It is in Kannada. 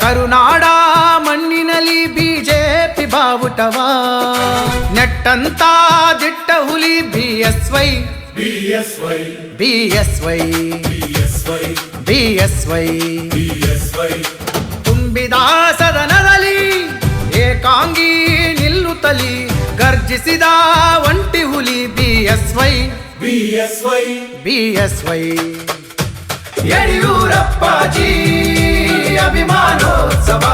ಕರುನಾಡ ಮಣ್ಣಿನಲ್ಲಿ ಬಿಜೆಪಿ ಬಾವುಟವ ನೆಟ್ಟಂತ ದಿಟ್ಟ ಹುಲಿ BSY BSY, BSY BSY, BSY BSY, ತುಂಬಿದ ಸದನದಲ್ಲಿ ಏಕಾಂಗಿ ನಿಲ್ಲುತ್ತಲಿ ಗರ್ಜಿಸಿದ ಒಂಟಿ ಹುಲಿ ಬಿಎಸ್ವೈ BSY, ಬಿಎಸ್ವೈ ಯಡಿಯೂರಪ್ಪಾಜಿ ಅಭಿಮಾನೋತ್ಸವ